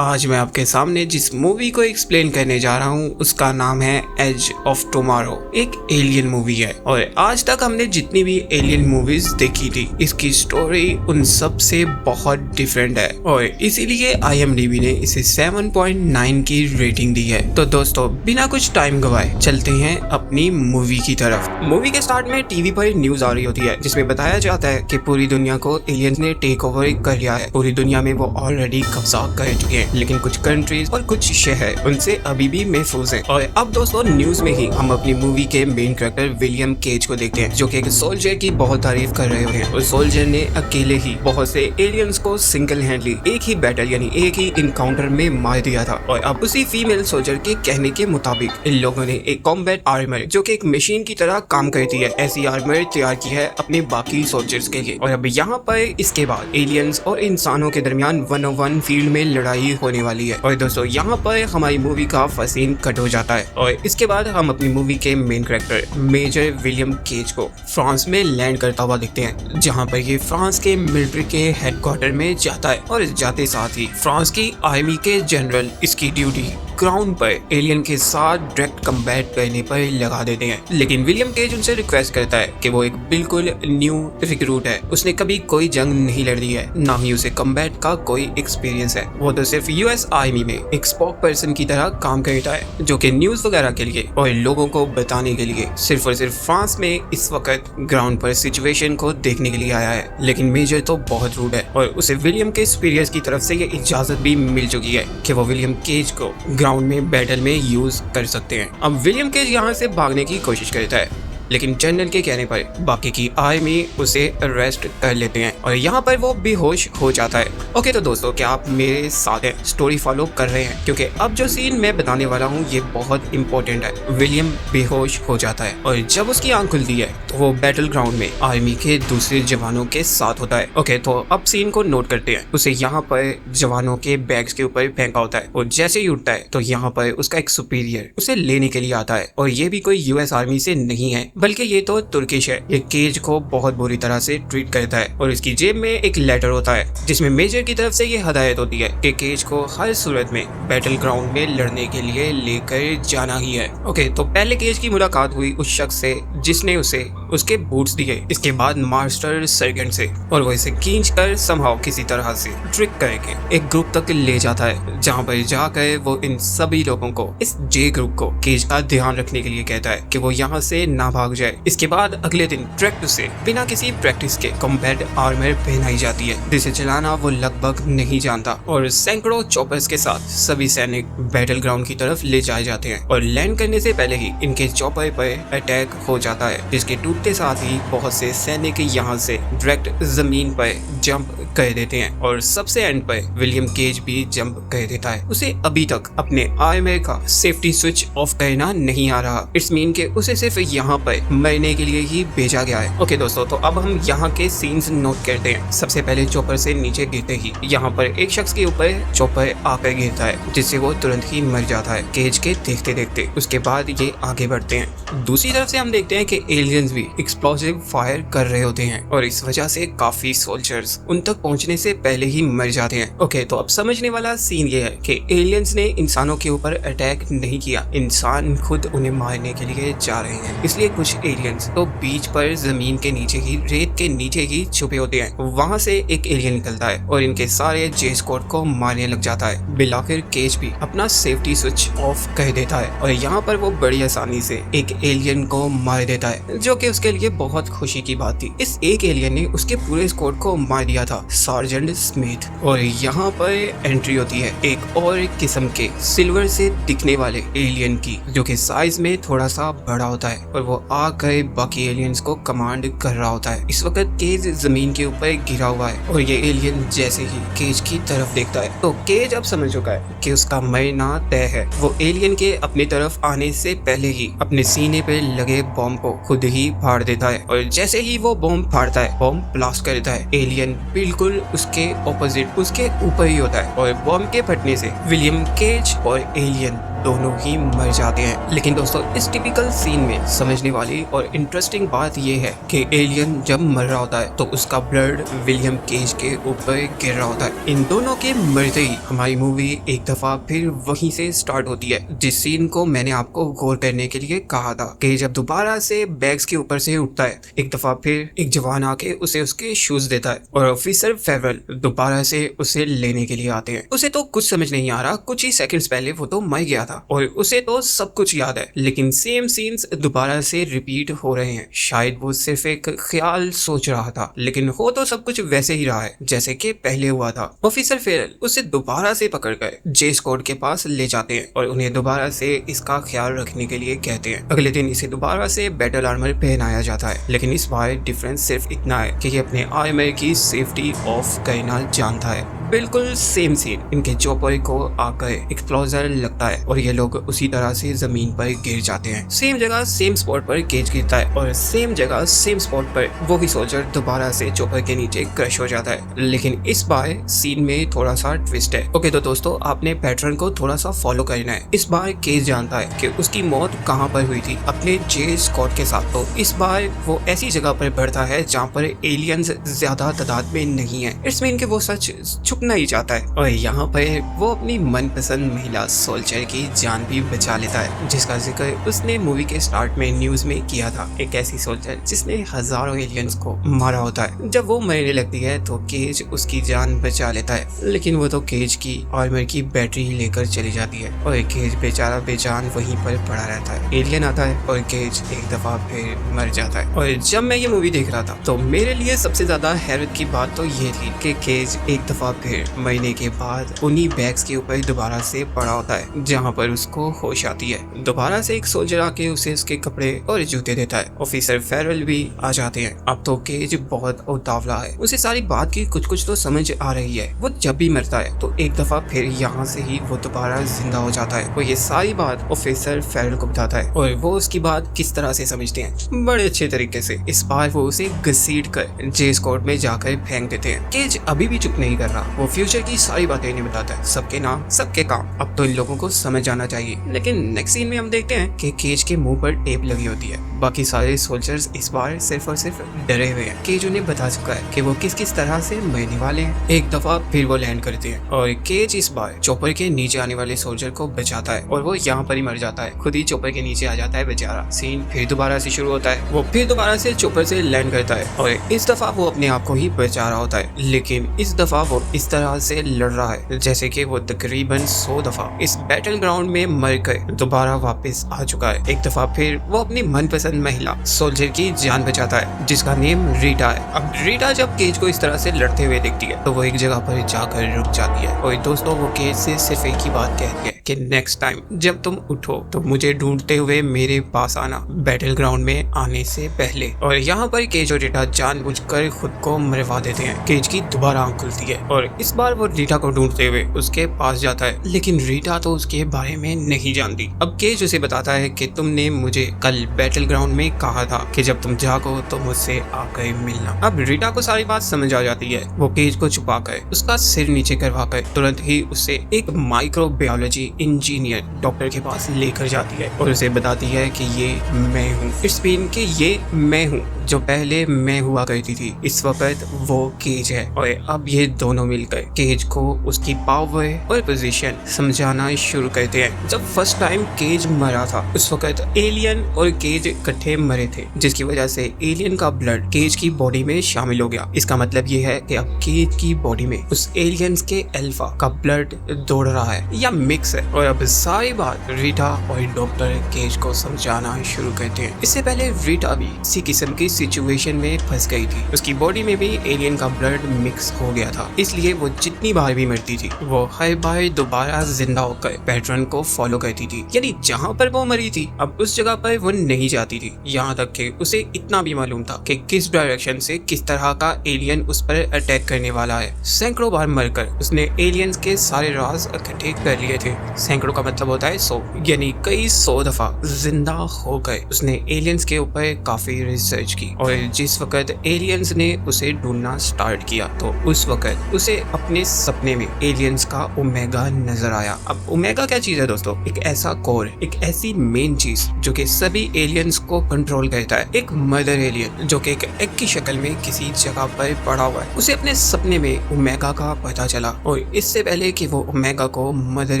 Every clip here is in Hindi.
आज मैं आपके सामने जिस मूवी को एक्सप्लेन करने जा रहा हूँ उसका नाम है एज ऑफ टुमारो। एक एलियन मूवी है और आज तक हमने जितनी भी एलियन मूवीज देखी थी इसकी स्टोरी उन सब से बहुत डिफरेंट है और इसीलिए IMDb ने इसे 7.9 की रेटिंग दी है। तो दोस्तों बिना कुछ टाइम गवाए चलते हैं अपनी मूवी की तरफ। मूवी के स्टार्ट में टीवी पर न्यूज आ रही होती है जिसमें बताया जाता है कि पूरी दुनिया को एलियंस ने टेक ओवर कर लिया है। पूरी दुनिया में वो ऑलरेडी कब्जा कर चुके हैं लेकिन कुछ कंट्रीज और कुछ शहर उनसे अभी भी महफूज हैं। और अब दोस्तों न्यूज में ही हम अपनी मूवी के मेन कैरेक्टर विलियम केज को देखते हैं जो कि एक सोल्जर की बहुत तारीफ कर रहे हैं। उस सोल्जर ने अकेले ही बहुत से एलियंस को सिंगल हैंडली एक ही बैटल यानी एक ही इनकाउंटर में मार दिया था। और अब उसी फीमेल सोल्जर के कहने के मुताबिक इन लोगों ने एक कॉम्बैट आर्मर जो कि एक मशीन की तरह काम करती है ऐसी आर्मर तैयार की है अपने बाकी सोल्जर्स के लिए। और अब यहाँ पर इसके बाद एलियंस और इंसानों के दरमियान 1-on-1 फील्ड में लड़ाई होने वाली है। और दोस्तों यहाँ पर हमारी मूवी का फर्स्ट सीन कट हो जाता है और इसके बाद हम अपनी मूवी के main character Major William Cage को फ्रांस में लैंड करता हुआ देखते हैं जहाँ पर ये फ्रांस के मिलिट्री के हेडक्वार्टर में जाता है। और जाते साथ ही फ्रांस की आर्मी के जनरल इसकी ड्यूटी ग्राउंड पर एलियन के साथ डायरेक्ट कम्बैट करने पर लगा देते हैं। लेकिन विलियम केज उनसे रिक्वेस्ट करता है कि वो एक बिल्कुल न्यू रिक्रूट है, उसने कभी कोई जंग नहीं लड़ी है, ना ही उसे कम्बैट का कोई एक्सपीरियंस है। वो तो सिर्फ US आर्मी में एक स्पोक पर्सन की तरह काम करता है जो कि न्यूज वगैरह के लिए और लोगों को बताने के लिए सिर्फ और सिर्फ फ्रांस में इस वक्त ग्राउंड पर सिचुएशन को देखने के लिए आया है। लेकिन मेजर तो बहुत रूड है और उसे विलियम के सुपीरियर्स की तरफ से ये इजाजत भी मिल चुकी है कि वो विलियम केज को ग्राउंड में बैटल में यूज कर सकते हैं। अब विलियम केज यहाँ से भागने की कोशिश करता है लेकिन जनरल के कहने पर बाकी की आर्मी उसे अरेस्ट कर लेते हैं और यहाँ पर वो बेहोश हो जाता है। ओके तो दोस्तों क्या आप मेरे साथ हैं, स्टोरी फॉलो कर रहे हैं क्योंकि अब जो सीन मैं बताने वाला हूँ ये बहुत इंपॉर्टेंट है। विलियम बेहोश हो जाता है और जब उसकी आंख खुलती है तो वो बैटल ग्राउंड में आर्मी के दूसरे जवानों के साथ होता है। ओके तो अब सीन को नोट करते हैं। उसे यहाँ पर जवानों के बैग्स के ऊपर फेंका होता है और जैसे ही उठता है तो यहाँ पर उसका एक सुपीरियर उसे लेने के लिए आता है और ये भी कोई US आर्मी से नहीं है बल्कि ये तो तुर्किश है। ये केज को बहुत बुरी तरह से ट्रीट करता है और इसकी जेब में एक लेटर होता है जिसमें मेजर की तरफ से ये हदायत होती है कि केज को हर सूरत में बैटल ग्राउंड में लड़ने के लिए लेकर जाना ही है। ओके तो पहले केज की मुलाकात हुई उस शख्स से जिसने उसे उसके बूट्स दिए, इसके बाद मास्टर सर्गेंट से, और वो इसे खींच कर समहाउ किसी तरह से ट्रिक करके एक ग्रुप तक ले जाता है जहाँ पर जाकर वो इन सभी लोगों को इस जे ग्रुप को केज का ध्यान रखने के लिए कहता है कि वो यहाँ से ना भाग जाए। इसके बाद अगले दिन डायरेक्ट उसे बिना किसी प्रैक्टिस के कॉम्बैट आर्मर पहनाई जाती है जिसे चलाना वो लगभग नहीं जानता और सैकड़ों चॉपर्स के साथ सभी सैनिक बैटल ग्राउंड की तरफ ले जाए जाते हैं और लैंड करने से पहले ही इनके चॉपर पर अटैक हो जाता है जिसके टूटते साथ ही बहुत से सैनिक यहाँ से डायरेक्ट जमीन पर जंप कर देते हैं और सबसे एंड पर विलियम केज भी जंप कर देता है। उसे अभी तक अपने आर्मर का सेफ्टी स्विच ऑफ करना नहीं आ रहा। इट्स मीन के उसे सिर्फ यहाँ पर मरने के लिए ही भेजा गया है। ओके दोस्तों तो अब हम यहाँ के सीन्स नोट करते हैं। सबसे पहले चॉपर से नीचे गिरते ही यहाँ पर एक शख्स के ऊपर चॉपर आकर गिरता है जिससे वो तुरंत ही मर जाता है केज के देखते देखते। उसके बाद ये आगे बढ़ते हैं। दूसरी तरफ से हम देखते हैं कि एलियंस भी एक्सप्लोसिव फायर कर रहे होते हैं और इस वजह से काफी सोल्जर्स उन तक पहुंचने से पहले ही मर जाते हैं। ओके तो अब समझने वाला सीन ये है कि एलियंस ने इंसानों के ऊपर अटैक नहीं किया, इंसान खुद उन्हें मारने के लिए जा रहे हैं। इसलिए कुछ एलियंस तो बीच पर जमीन के नीचे ही रेत के नीचे ही छुपे होते हैं। वहां से एक एलियन निकलता है और इनके सारे जे स्क्वाड को मारने लग जाता है। बिलाकर केज भी अपना सेफ्टी स्विच ऑफ कर देता है और यहाँ पर वो बड़ी आसानी से एक एलियन को मार देता है जो कि उसके लिए बहुत खुशी की बात थी। इस एक एलियन ने उसके पूरे स्क्वाड को मार दिया था, सार्जेंट स्मिथ। और यहाँ पर एंट्री होती है एक और किस्म के सिल्वर से दिखने वाले एलियन की जो कि साइज में थोड़ा सा बड़ा होता है और वो आकर बाकी एलियंस को कमांड कर रहा होता है। इस वक्त केज जमीन के ऊपर गिरा हुआ है और ये एलियन जैसे ही केज की तरफ देखता है तो केज अब समझ चुका है कि उसका मरना तय है। वो एलियन के अपनी तरफ आने से पहले ही अपने सीने पे लगे बॉम्ब को खुद ही फाड़ देता है और जैसे ही वो बॉम्ब फाड़ता है बॉम्ब ब्लास्ट कर देता है। एलियन बिल्कुल उसके ऑपोजिट उसके ऊपर ही होता है और बॉम्ब के फटने से विलियम केज और एलियन दोनों ही मर जाते हैं। लेकिन दोस्तों इस टिपिकल सीन में समझने वाली और इंटरेस्टिंग बात यह है कि एलियन जब मर रहा होता है तो उसका ब्लड विलियम केज के ऊपर गिर रहा होता है। इन दोनों के मरते ही हमारी मूवी एक दफा फिर वहीं से स्टार्ट होती है, जिस सीन को मैंने आपको गौर करने के लिए कहा था कि जब दोबारा से बैग्स के ऊपर से उठता है, एक दफा फिर एक जवान आके उसे उसके शूज देता है और ऑफिसर फेवरल दोबारा से उसे लेने के लिए आते हैं। उसे तो कुछ समझ नहीं आ रहा, कुछ ही सेकंड्स पहले वो तो मर गया था और उसे तो सब कुछ याद है, लेकिन सेम सीन्स दोबारा से रिपीट हो रहे हैं। शायद वो सिर्फ एक ख्याल सोच रहा था, लेकिन हो तो सब कुछ वैसे ही रहा है जैसे कि पहले हुआ था। ऑफिसर फेरल उसे दोबारा से पकड़कर जे स्क्वाड के पास ले जाते हैं और उन्हें दोबारा से इसका ख्याल रखने के लिए कहते हैं। अगले दिन इसे दोबारा से बैटल आर्मर पहनाया जाता है, लेकिन इस बार डिफरेंस सिर्फ इतना है कि ये अपने आर्मर की सेफ्टी ऑफ करना जानता है। बिल्कुल सेम सीन, इनके चॉपर को आकर एक्सप्लोजर लगता है और ये लोग उसी तरह से जमीन पर गिर जाते हैं। सेम जगह सेम स्पॉट पर केज गिरता है और सेम जगह सेम स्पॉट पर वो ही सोल्जर दोबारा से चॉपर के नीचे क्रश हो जाता है। लेकिन इस बार सीन में थोड़ा सा ट्विस्ट है। ओके तो दोस्तों आपने पैटर्न को थोड़ा सा फॉलो करना है। इस बार केज जानता है कि उसकी मौत कहाँ पर हुई थी, अपने जे स्क्वाड के साथ। तो इस बार वो ऐसी जगह पर बढ़ता है जहाँ पर एलियंस ज्यादा तादाद में नहीं है। इट्स मीन कि वो सच छुपना ही चाहता है और यहाँ पर वो अपनी मनपसंद महिला सोल्जर की जान भी बचा लेता है, जिसका जिक्र उसने मूवी के स्टार्ट में न्यूज में किया था। एक ऐसी सोल्जर जिसने हजारों एलियंस को मारा होता है। जब वो मरने लगती है तो केज उसकी जान बचा लेता है, लेकिन वो तो केज की आर्मर की बैटरी लेकर चली जाती है और केज बेचारा बेजान वहीं पर पड़ा रहता है। एलियन आता है और केज एक दफा फिर मर जाता है। और जब मैं ये मूवी देख रहा था तो मेरे लिए सबसे ज्यादा हैरत की बात तो ये थी कि केज एक दफा फिर महीने के बाद उन्हीं बैग्स के ऊपर दोबारा से पड़ा होता है, जहाँ पर उसको होश आती है। दोबारा से एक सोल्जर आके उसे उसके कपड़े और जूते देता है। ऑफिसर फेरल भी आ जाते हैं। अब तो केज बहुत उतावला है, उसे सारी बात की कुछ तो समझ आ रही है। वो जब भी मरता है तो एक दफा फिर यहाँ से ही वो दोबारा जिंदा हो जाता है। वो ये सारी बात ऑफिसर फेरल को बताता है और वो उसकी बात किस तरह से समझते हैं बड़े अच्छे तरीके से। इस बार वो उसे घसीट कर जे स्क्वाड में जाकर फेंक देते हैं। केज अभी भी चुप नहीं कर रहा, वो फ्यूचर की सारी बातें इन्हें बताता है, सबके नाम सबके काम। अब तो इन लोगों को समझ आना चाहिए। लेकिन नेक्स्ट सीन में हम देखते हैं कि केज के मुंह पर टेप लगी होती है। बाकी सारे सोल्जर्स इस बार सिर्फ और सिर्फ डरे हुए हैं। केज उन्हें बता चुका है कि वो किस किस तरह से मरने वाले हैं। एक दफा फिर वो लैंड करते हैं और केज इस बार चॉपर के नीचे आने वाले सोल्जर को बचाता है और वो यहाँ पर ही मर जाता है, खुद ही चॉपर के नीचे आ जाता है बेचारा। सीन फिर दोबारा से शुरू होता है। वो फिर दोबारा से चॉपर से लैंड करता है और इस दफा वो अपने आप को ही बचा रहा होता है, लेकिन इस दफा वो इस तरह से लड़ रहा है जैसे कि वो तकरीबन 100 दफा इस बैटल ग्राउंड में मर कर दोबारा वापस आ चुका है। एक दफा फिर वो अपनी मनपसंद महिला सोल्जर की जान बचाता है, जिसका नेम रीटा है। अब रीटा जब केज को इस तरह से लड़ते हुए देखती है तो वो एक जगह पर जाकर रुक जाती है और दोस्तों वो केज से सिर्फ एक ही बात कहती है कि नेक्स्ट टाइम जब तुम उठो तो मुझे ढूंढते हुए मेरे पास आना, बैटल ग्राउंड में आने से पहले। और यहाँ पर केज और रीटा जानबूझकर खुद को मरवा देते हैं। केज की दोबारा आंख खुलती है और इस बार वो रीटा को ढूंढते हुए उसके पास जाता है, लेकिन रीटा तो उसके बारे में नहीं जानती। अब केज उसे बताता है कि तुमने मुझे कल बैटल ग्राउंड में कहा था कि जब तुम जागो तो मुझसे आकर मिलना। अब रीटा को सारी बात समझ आ जाती है। वो केज को छुपाकर उसका सिर नीचे करवाकर तुरंत ही उसे एक माइक्रोबायोलॉजी इंजीनियर डॉक्टर के पास लेकर जाती है और उसे बताती है कि ये मैं हूँ। इट्स मीन कि ये मैं हूँ जो पहले मैं हुआ करती थी। इस वक्त वो केज है और अब ये दोनों मिलकर केज को उसकी पावर और पोजीशन समझाना शुरू करते हैं। जब फर्स्ट टाइम केज मरा था उस वक्त एलियन और केज इकट्ठे मरे थे, जिसकी वजह से एलियन का ब्लड केज की बॉडी में शामिल हो गया। इसका मतलब ये है कि अब केज की बॉडी में उस एलियंस के अल्फा का ब्लड दौड़ रहा है या मिक्स है। और अब सारी बात रीटा और डॉक्टर केज को समझाना शुरू करते हैं। इससे पहले रीटा भी इसी किस्म की सिचुएशन में फंस गई थी। उसकी बॉडी में भी एलियन का ब्लड मिक्स हो गया था, इसलिए वो जितनी बार भी मरती थी वो हर बार दोबारा जिंदा होकर पैटर्न को फॉलो करती थी। यानी जहाँ पर वो मरी थी अब उस जगह पर वो नहीं जाती थी। यहाँ तक कि उसे इतना भी मालूम था कि किस डायरेक्शन से किस तरह का एलियन उस पर अटैक करने वाला है। सैकड़ों बार मरकर उसने एलियंस के सारे राज इकट्ठे कर लिए थे। सैकड़ों का मतलब होता है 100, यानी कई 100 दफा जिंदा होकर उसने एलियंस के ऊपर काफी रिसर्च की। और जिस वक्त एलियंस ने उसे ढूंढना स्टार्ट किया तो उस वक्त उसे उसे अपने सपने में एलियंस का ओमेगा नजर आया। अब ओमेगा क्या चीज है दोस्तों? एक ऐसा कोर, एक ऐसी मेन चीज जो कि सभी एलियंस को कंट्रोल करता है। एक मदर एलियन जो कि एक एग की शक्ल में किसी जगह पर पड़ा हुआ है। उसे अपने सपने में ओमेगा का पता चला और इससे पहले कि वो ओमेगा को मदर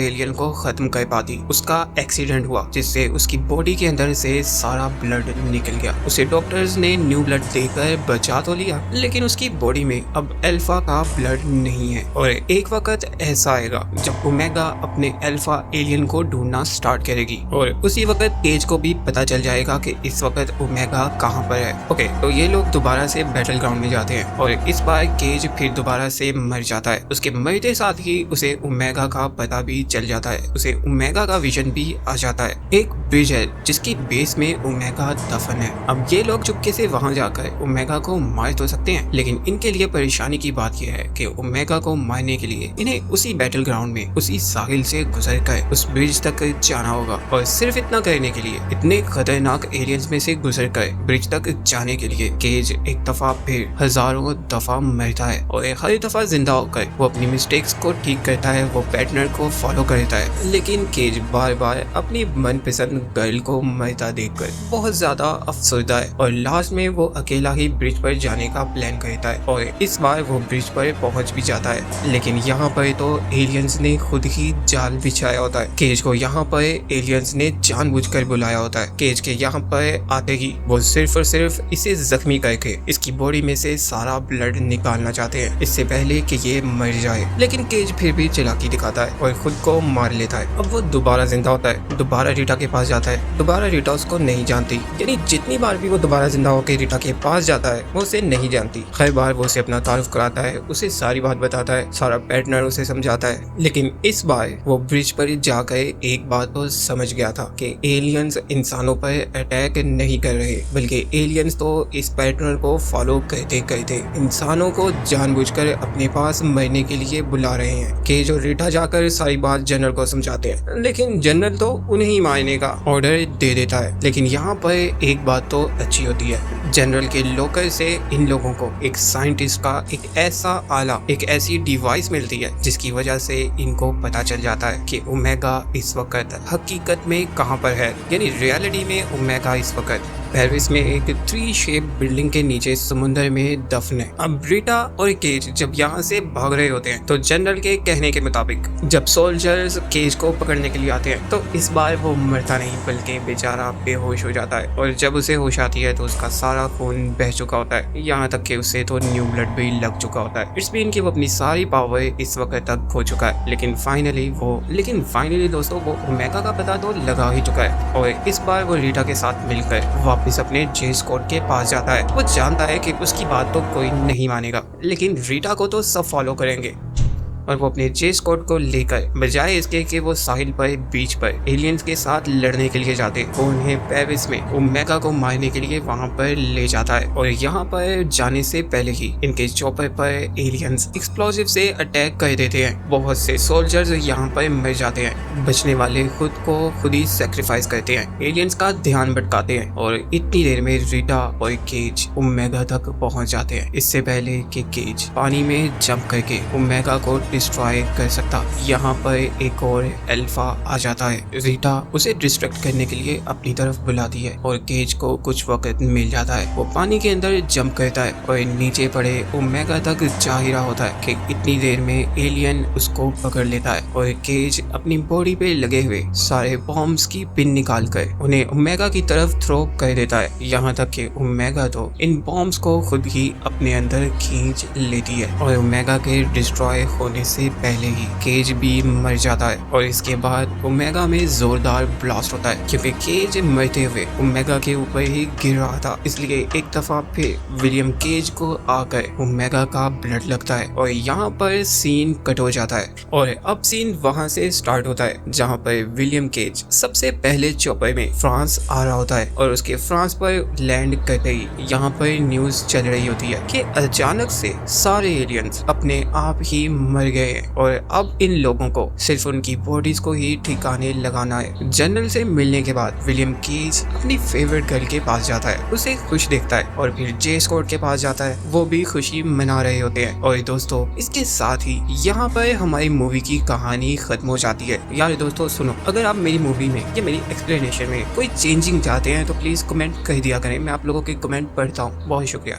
एलियन को खत्म कर पाती, उसका एक्सीडेंट हुआ जिससे उसकी बॉडी के अंदर से सारा ब्लड निकल गया। उसे डॉक्टर्स ने न्यू ब्लड देकर बचा तो लिया, लेकिन उसकी बॉडी में अब अल्फा का ब्लड नहीं है। और एक वक्त ऐसा आएगा जब ओमेगा अपने अल्फा एलियन को ढूंढना स्टार्ट करेगी और उसी वक्त केज को भी पता चल जाएगा कि इस वक्त ओमेगा कहाँ पर है। ओके, तो ये लोग दोबारा से बैटल ग्राउंड में जाते हैं और इस बार केज फिर दोबारा से मर जाता है। उसके मरते साथ ही उसे ओमेगा का पता भी चल जाता है, उसे ओमेगा का विजन भी आ जाता है। एक ब्रिज है जिसकी बेस में ओमेगा दफन है। अब ये लोग चुपके से वहां जाकर ओमेगा को मार तो सकते हैं, लेकिन इनके लिए परेशानी की बात यह है कि ओमेगा को मारने के लिए इन्हें उसी बैटल ग्राउंड में उसी साहिल से गुजर कर उस ब्रिज तक जाना होगा। और सिर्फ इतना करने के लिए, इतने खतरनाक एलियंस में से गुजर कर ब्रिज तक जाने के लिए केज एक दफा फिर हजारों दफा मरता है और हर दफा जिंदा होकर वो अपनी मिस्टेक्स को ठीक करता है, वो पैटर्न को फॉलो करता है। लेकिन केज बार बार अपनी मनपसंद गर्ल को मरता देखकर बहुत ज्यादा अफसरदा है और लास्ट में वो अकेला ही ब्रिज पर जाने का प्लान करता है और इस बार वो ब्रिज पर पहुंच भी जाता है। लेकिन यहाँ पर तो एलियंस ने खुद ही जाल बिछाया होता है। केज को यहाँ पर एलियंस ने जानबूझकर बुलाया होता है। केज के यहाँ पर आते ही वो सिर्फ और सिर्फ इसे जख्मी करके इसकी बॉडी में से सारा ब्लड निकालना चाहते हैं इससे पहले कि ये मर जाए। लेकिन केज फिर भी चालाकी दिखाता है और खुद को मार लेता है। अब वो दोबारा जिंदा होता है, दोबारा रीटा के पास जाता है। दोबारा रीटा उसको नहीं जानती, यानी जितनी बार भी वो दोबारा जिंदा होकर रीटा के पास जाता है वो उसे नहीं जानती। हर बार वो उसे अपना तारुफ कराता है, उसे सारी बात बताता है, सारा पैटर्न उसे समझाता है। लेकिन इस बार वो ब्रिज पर जाकर एक बात तो समझ गया था कि एलियंस इंसानों पर अटैक नहीं कर रहे, बल्कि एलियंस तो इस पैटर्न को फॉलो करते करते इंसानों को जानबूझकर अपने पास मरने के लिए बुला रहे हैं। केज और रीटा जाकर सारी बात जनरल को समझाते हैं, लेकिन जनरल तो उन्हें ही मारने का ऑर्डर दे देता है। लेकिन यहाँ पर एक बात तो अच्छी होती है, जनरल के लोकर से इन लोगों को एक साइंटिस्ट का एक ऐसा आला, एक ऐसी डिवाइस मिलती है जिसकी वजह से इनको पता चल जाता है कि ओमेगा इस वक्त हकीकत में कहाँ पर है। यानी रियलिटी में ओमेगा इस वक्त पेरिस में एक 3 शेप बिल्डिंग के नीचे समुद्र में दफन है। अब रीटा और केज जब यहाँ से भाग रहे होते हैं तो जनरल के कहने के मुताबिक जब सोल्जर्स केज को पकड़ने के लिए आते हैं तो इस बार वो मरता नहीं बल्कि बेचारा बेहोश हो जाता है और जब उसे होश आती है तो उसका सारा खून बह चुका होता है, यहाँ तक कि उसे तो न्यू ब्लड भी लग चुका होता है। इट्स मीन कि वो अपनी सारी पावर इस वक्त तक खो चुका है। लेकिन फाइनली दोस्तों वो ओमेगा का पता तो लगा ही चुका है और इस बार वो रीटा के साथ मिलकर वापस अपने जे स्क्वाड के पास जाता है। वो जानता है कि उसकी बात तो कोई नहीं मानेगा, लेकिन रीटा को तो सब फॉलो करेंगे और वो अपने जे स्क्वाड को लेकर बजाय इसके कि वो साहिल पर बीच पर एलियंस के साथ लड़ने के लिए जाते, वो उन्हें पेरिस में ओमेगा को मारने के लिए वहां पर ले जाता है। और यहाँ पर जाने से पहले ही इनके चौपर पर एलियंस एक्सप्लोसिव से अटैक कर देते हैं। बहुत से सोल्जर्स यहाँ पर मर जाते हैं, बचने वाले खुद को खुद ही सेक्रीफाइस करते हैं, एलियंस का ध्यान भटकाते हैं और इतनी देर में रीटा और केज ओमेगा तक पहुंच जाते हैं इससे पहले कि केज पानी में जंप करके ओमेगा को डिस्ट्रॉय कर सकता। यहाँ पर एक और अल्फा आ जाता है। रीटा उसे डिस्ट्रैक्ट करने के लिए अपनी तरफ बुलाती है और केज को कुछ वक्त मिल जाता है। वो पानी के अंदर जंप करता है और नीचे पड़े ओमेगा तक जा ही रहा होता है कि इतनी देर में एलियन उसको पकड़ लेता है और केज अपनी बॉडी पे लगे हुए सारे बॉम्ब्स की पिन निकाल कर उन्हें ओमेगा की तरफ थ्रो कर देता है। यहाँ तक कि ओमेगा तो इन बॉम्ब्स को खुद ही अपने अंदर खींच लेती है और ओमेगा के डिस्ट्रॉय होने से पहले ही केज भी मर जाता है। और इसके बाद ओमेगा में जोरदार ब्लास्ट होता है क्योंकि केज मरते हुए ओमेगा के ऊपर ही गिर रहा था, इसलिए एक दफा फिर विलियम केज को आकर ओमेगा का ब्लड लगता है और यहाँ पर सीन कट हो जाता है। और अब सीन वहां से स्टार्ट होता है जहाँ पर विलियम केज सबसे पहले चौपर में फ्रांस आ रहा होता है और उसके फ्रांस पर लैंड करते ही यहाँ पर न्यूज चल रही होती है कि अचानक से सारे एलियंस अपने आप ही मर गए हैं और अब इन लोगों को सिर्फ उनकी बॉडीज को ही ठिकाने लगाना है। जनरल से मिलने के बाद विलियम केज अपनी फेवरेट गर्ल के पास जाता है, उसे खुश देखता है और फिर जे स्कॉट के पास जाता है, वो भी खुशी मना रहे होते हैं। और दोस्तों इसके साथ ही यहाँ पर हमारी मूवी की कहानी खत्म हो जाती है। यार दोस्तों सुनो, अगर आप मेरी मूवी में या मेरी एक्सप्लेनेशन में कोई चेंजिंग चाहते हैं तो प्लीज कमेंट कर दिया करें, मैं आप लोगों के कमेंट पढ़ता हूँ। बहुत शुक्रिया।